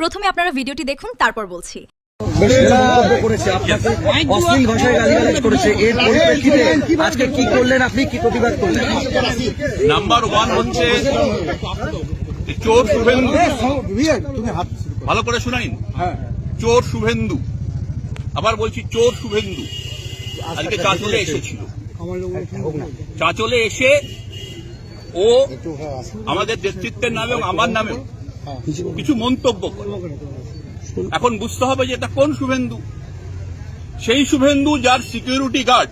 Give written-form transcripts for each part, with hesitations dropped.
প্রথমে আপনারা ভিডিওটি দেখুন, তারপর বলছি। অশ্লীল ভাষায় গালিগালাজ করেছে, এর পরিপ্রেক্ষিতে আজকে কি করলেন আপনি, কি প্রতিবাদ করলেন? নাম্বার ওয়ান হচ্ছে চোর শুভেন্দু, ভালো করে শুনাইন, চোর শুভেন্দু, আবার বলছি চোর শুভেন্দু আজকে চাঁচলে এসেছিল। চাঁচলে এসে ও আমাদের নেতৃত্বের নামে এবং আমার নামেও কিছু মন্তব্য করে। এখন বুঝতে হবে যে এটা কোন শুভেন্দু। সেই শুভেন্দু যার সিকিউরিটি গার্ড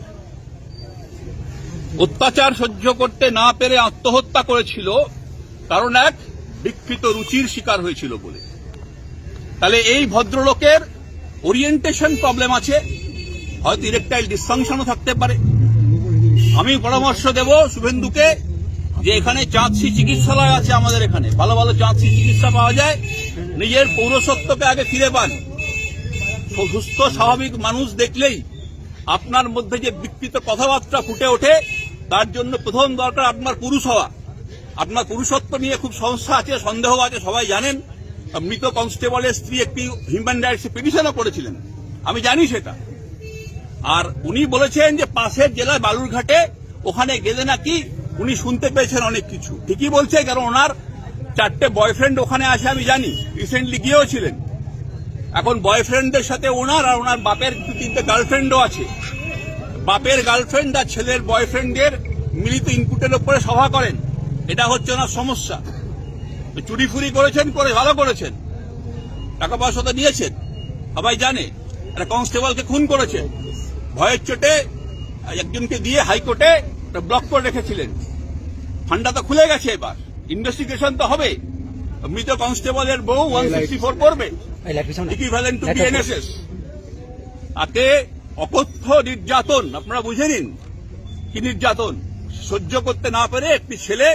অত্যাচার সহ্য করতে না পেরে আত্মহত্যা করেছিল, কারণ এক বিকৃত রুচির শিকার হয়েছিল বলে। তাহলে এই ভদ্রলোকের ওরিয়েন্টেশন প্রবলেম আছে, হয়তো ইরেকটাইল ডিসফাংশনও থাকতে পারে। আমি পরামর্শ দেব শুভেন্দুকে যে এখানে চাঁদসি চিকিৎসালয় আছে, আমাদের এখানে ভালো ভালো চাঁদসি চিকিৎসা পাওয়া যায়। নিজের পৌরসত্বকে আগে ফিরে পান। সুস্থ স্বাভাবিক মানুষ দেখলেই আপনার মধ্যে যে বিকৃত কথাবার্তা ফুটে ওঠে, তার জন্য প্রথম দরকার আপনার পুরুষ হওয়া। আপনার পুরুষত্ব নিয়ে খুব সমস্যা আছে, সন্দেহ আছে, সবাই জানেন। মৃত কনস্টেবলের স্ত্রী একটি হিউম্যান রাইটস পিটিশনও করেছিলেন, আমি জানি সেটা। আর উনি বলেছেন যে পাশের জেলায় বালুরঘাটে ওখানে গেলে নাকি উনি শুনতে পেয়েছেন অনেক কিছু। ঠিকই বলছে, কারণ ওনার 4টে বয়ফ্রেন্ড ওখানে আসে, আমি জানি, রিসেন্টলি গিয়েও ছিলেন। এখন বয়ফ্রেন্ডদের সাথে ওনার আর ওনার বাপের 2-3টে গার্লফ্রেন্ডও আছে। বাপের গার্লফ্রেন্ড আর ছেলের বয়ফ্রেন্ডের মিলিত ইনপুটের উপরে সভা করেন, এটা হচ্ছে ওনার সমস্যা। চুরি ফুরি করেছেন, করে ভালো করেছেন, টাকা পয়সা তো নিয়েছেন, সবাই জানে। একটা কনস্টেবলকে খুন করেছেন, ভয়ের চোটে একজনকে দিয়ে হাইকোর্টে ব্লক করে রেখেছিলেন। ফান্ডা তো খুলে গেছে, এবার ইনভেস্টিগেশন তো হবে। মৃত কনস্টেবলের বউ 164 করবে, ইকুইভ্যালেন্ট টু বিএনএসএস। তাতে অকথ্য নির্যাতন, আপনারা বুঝে নিন কি নির্যাতন। সহ্য করতে না পেরে একটি ছেলে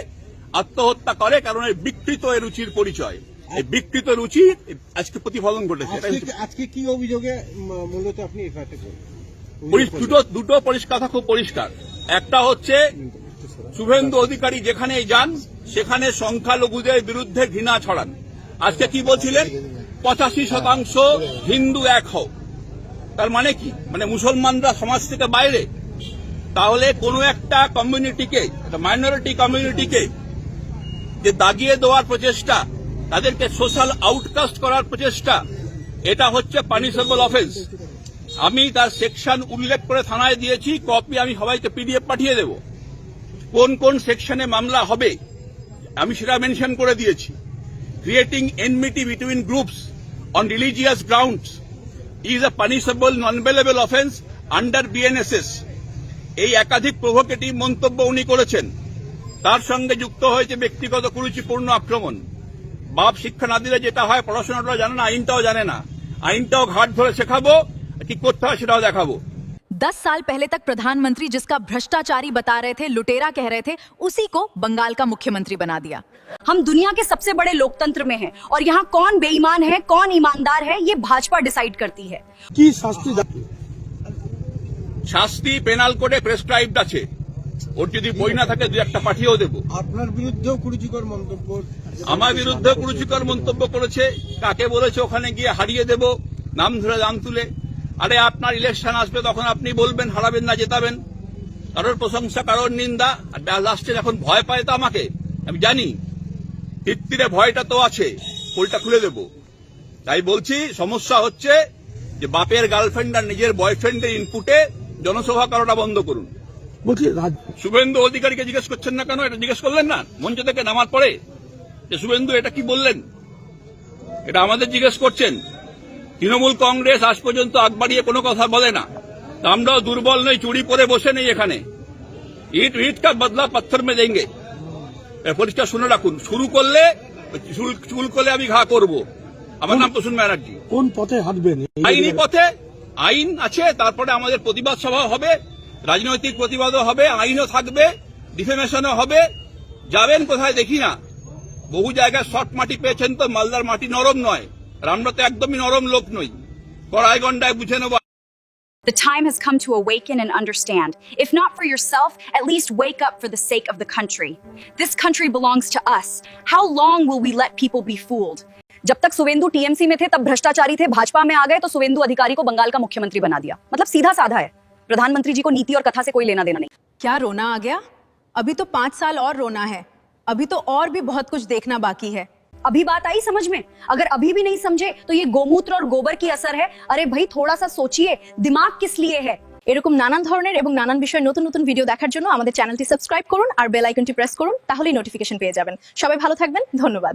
আত্মহত্যা করে, কারণ এই বিকৃত রুচির পরিচয়। এই বিকৃত রুচি আজকে প্রতিফলন ঘটেছে। আজকে কি অভিযোগে মূলত আপনি এফআইআর করলেন? দুটো কথা খুব পরিষ্কার। একটা হচ্ছে শুভেন্দু অধিকারী যেখানে যান সেখানে সংখ্যালঘুদের বিরুদ্ধে ঘৃণা ছড়ান। আজকে কি বলছিলেন, 85% হিন্দু এক হও। তার মানে কি? মানে মুসলমানরা সমাজ থেকে বাইরে। তাহলে কোনো একটা কমিউনিটিকে, একটা মাইনরিটি কমিউনিটিকে যে দাগিয়ে দেওয়ার প্রচেষ্টা, তাদেরকে সোশ্যাল আউটকাস্ট করার প্রচেষ্টা, এটা হচ্ছে পানিশেবল অফেন্স। আমি তার সেকশন উল্লেখ করে থানায় দিয়েছি, কপি আমি সবাইকে পিডিএফ পাঠিয়ে দেব। কোন কোন সেকশনে মামলা হবে আমি সেটা মেনশন করে দিয়েছি। Creating enmity between groups on religious grounds is a punishable non bailable offence under BNSS. এই একাধিক প্রভোকেটিভ মন্তব্য উনি করেছেন। তার সঙ্গে যুক্ত হয়েছে ব্যক্তিগত কুরুচিপূর্ণ আক্রমণ। বাপ শিক্ষা না দিলে যেটা হয়, পড়াশোনাটাও জানে না, আইনটাও জানে না। আইনটাও ঘাট ধরে শেখাবো, কি করতে হয় সেটাও দেখাবো। 10 साल पहले तक प्रधानमंत्री जिसका भ्रष्टाचारी बता रहे थे, लुटेरा कह रहे थे, उसी को बंगाल का मुख्यमंत्री बना दिया। हम दुनिया के सबसे बड़े लोकतंत्र में हैं और यहाँ कौन बेईमान है कौन ईमानदार है ये भाजपा डिसाइड करती है। কি শাস্তি শাস্তি পেনাল কোডে প্রেসক্রাইবড আছে, ওর যদি বই না থাকে 2-1টা পাঠিয়েও দেব। আপনার বিরুদ্ধেও কুরুচিকর মন্তব্য, আমার বিরুদ্ধে কুরুচিকর মন্তব্য করেছে। কাকে বলেছে ওখানে গিয়ে হারিয়ে দেব, নাম ধরে নাম তুলে। আরে আপনার ইলেকশন আসবে, তখন আপনি বলবেন হারাবেন না জেতাবেন। কারোর প্রশংসা, কারোর নিন্দা, আর লাস্টে এখন ভয় পায় তো আমাকে, আমি জানি ভিত্তিরে ভয়টা তো আছে, পোলটা খুলে দেব। তাই বলছি সমস্যা হচ্ছে যে বাপের গার্লফ্রেন্ড আর নিজের বয়ফ্রেন্ডের ইনপুটে জনসভা করাটা বন্ধ করুন। বলছি শুভেন্দু অধিকারীকে জিজ্ঞেস করছেন না কেন? এটা জিজ্ঞেস করলেন না মঞ্চ থেকে নামার পরে যে শুভেন্দু এটা কি বললেন? এটা আমাদের জিজ্ঞেস করছেন। তৃণমূল কংগ্রেস আজ পর্যন্ত আগ বাড়িয়ে কোনো কথা বলে না। আমরাও দুর্বল নই, চুরি পরে বসে নেই এখানে। ইট ইট কা বদলা পাথর মে দেঙ্গে, পরিষ্কার শুনে রাখুন। শুরু করলে চুল করলে আমি ঘা করব। আমার নাম প্রসূন ব্যানার্জি। কোন পথে হাঁটবেন? আইনি পথে, আইন আছে, তারপরে আমাদের প্রতিবাদ সভা হবে, রাজনৈতিক প্রতিবাদও হবে, আইনও থাকবে, ডিফেমেশনও হবে। যাবেন কোথায় দেখি না, বহু জায়গায় শর্ট মাটি পেয়েছেন তো, মালদার মাটি নরম নয়, আর আমরা তো একদমই নরম লোক নই। কড়াই গন্ডায় বুঝে নেব। The time has come to awaken and understand. If not for yourself, at least wake up for the sake of the country. This country belongs to us. How long will we let people be fooled? जब तक Suvendu TMC में थे तब भ्रष्टाचारी थे, भाजपा में आ गए तो सुवेंदु अधिकारी को बंगाल का मुख्यमंत्री बना दिया। मतलब सीधा साधा है। प्रधानमंत्री जी को नीति और कथा से कोई लेना देना नहीं। क्या रोना आ गया? अभी तो 5 साल और रोना है। अभी तो और भी बहुत कुछ देखना बाकी है। अभी बात आई समझ में? अगर अभी भी नहीं समझे तो ये गोमूत्र और गोबर की असर है। अरे भाई थोड़ा सा सोचिए, दिमाग किस लिए है? এরকম নানান ধরনের এবং নানান বিষয়ের নতুন নতুন ভিডিও দেখার জন্য আমাদের চ্যানেলটি সাবস্ক্রাইব করুন আর বেল আইকনটি প্রেস করুন, তাহলেই নোটিফিকেশন পেয়ে যাবেন। সবাই ভালো থাকবেন, ধন্যবাদ।